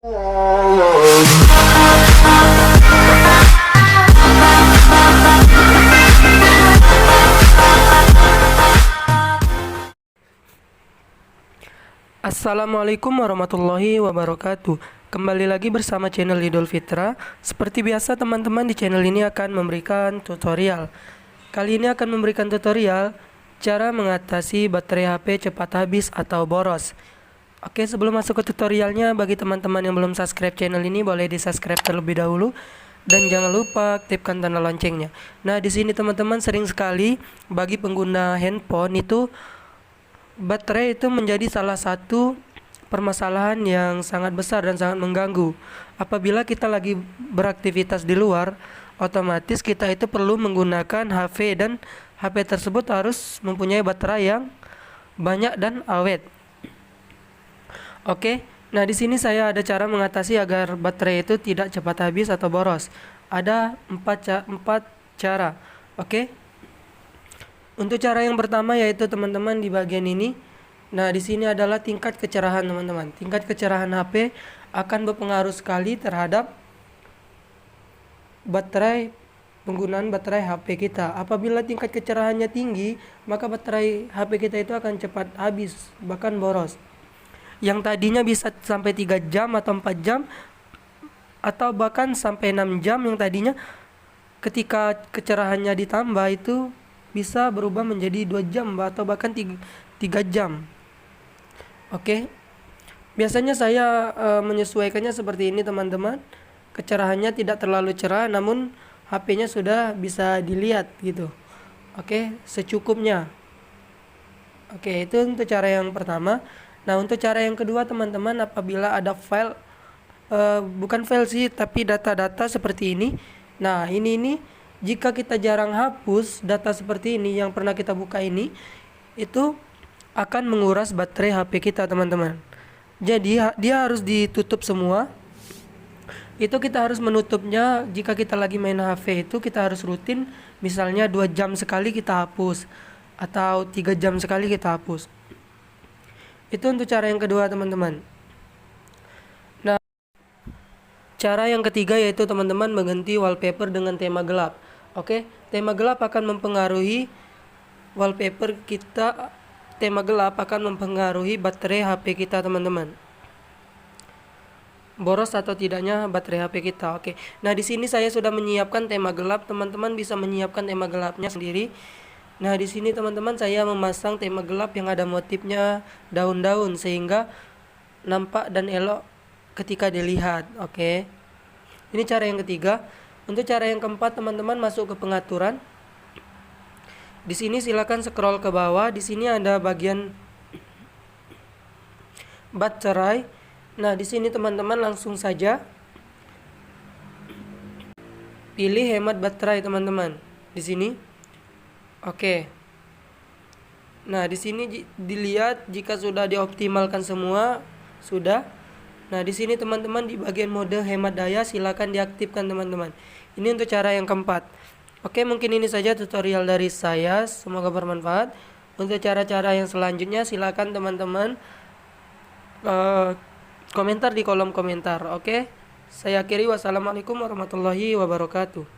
Assalamualaikum warahmatullahi wabarakatuh. Kembali lagi bersama channel Idul Fitra. Seperti biasa teman-teman, di channel ini akan memberikan tutorial. Kali ini akan memberikan tutorial cara mengatasi baterai HP cepat habis atau boros. Oke, sebelum masuk ke tutorialnya, bagi teman-teman yang belum subscribe channel ini, boleh di subscribe terlebih dahulu. Dan jangan lupa aktifkan tanda loncengnya. Nah, di sini teman-teman, sering sekali bagi pengguna handphone itu baterai itu menjadi salah satu permasalahan yang sangat besar dan sangat mengganggu. Apabila kita lagi beraktivitas di luar, otomatis kita itu perlu menggunakan HP, dan HP tersebut harus mempunyai baterai yang banyak dan awet. Oke, nah di sini saya ada cara mengatasi agar baterai itu tidak cepat habis atau boros. Ada empat cara. Oke. Untuk cara yang pertama yaitu teman-teman di bagian ini. Nah, di sini adalah tingkat kecerahan teman-teman. Tingkat kecerahan HP akan berpengaruh sekali terhadap penggunaan baterai HP kita. Apabila tingkat kecerahannya tinggi, maka baterai HP kita itu akan cepat habis, bahkan boros. Yang tadinya bisa sampai 3 jam atau 4 jam atau bahkan sampai 6 jam, yang tadinya ketika kecerahannya ditambah itu bisa berubah menjadi 2 jam atau bahkan 3 jam. Oke. Biasanya saya menyesuaikannya seperti ini teman-teman. Kecerahannya tidak terlalu cerah, namun HP-nya sudah bisa dilihat gitu. Oke, secukupnya. Oke, itu untuk cara yang pertama. Nah, untuk cara yang kedua teman-teman, apabila ada file bukan file sih, tapi data-data seperti ini. Nah, ini jika kita jarang hapus data seperti ini yang pernah kita buka ini, itu akan menguras baterai HP kita teman-teman. Jadi dia harus ditutup semua. Itu kita harus menutupnya jika kita lagi main HP, itu kita harus rutin, misalnya 2 jam sekali kita hapus atau 3 jam sekali kita hapus. Itu untuk cara yang kedua teman-teman. Nah, cara yang ketiga yaitu teman-teman mengganti wallpaper dengan tema gelap. Oke, tema gelap akan mempengaruhi wallpaper kita. Tema gelap akan mempengaruhi baterai HP kita teman-teman. Boros atau tidaknya baterai HP kita. Oke. Nah, di sini saya sudah menyiapkan tema gelap. Teman-teman bisa menyiapkan tema gelapnya sendiri. Nah, di sini teman-teman saya memasang tema gelap yang ada motifnya daun-daun sehingga nampak dan elok ketika dilihat. Oke. Ini cara yang ketiga. Untuk cara yang keempat teman-teman masuk ke pengaturan. Di sini silakan scroll ke bawah. Di sini ada bagian baterai. Nah, di sini teman-teman langsung saja pilih hemat baterai teman-teman. Di sini. Oke. Nah, di sini dilihat jika sudah dioptimalkan semua, sudah. Nah, di sini teman-teman di bagian mode hemat daya silakan diaktifkan teman-teman. Ini untuk cara yang keempat. Oke, mungkin ini saja tutorial dari saya. Semoga bermanfaat. Untuk cara-cara yang selanjutnya silakan teman-teman komentar di kolom komentar. Oke. Saya akhiri, wassalamualaikum warahmatullahi wabarakatuh.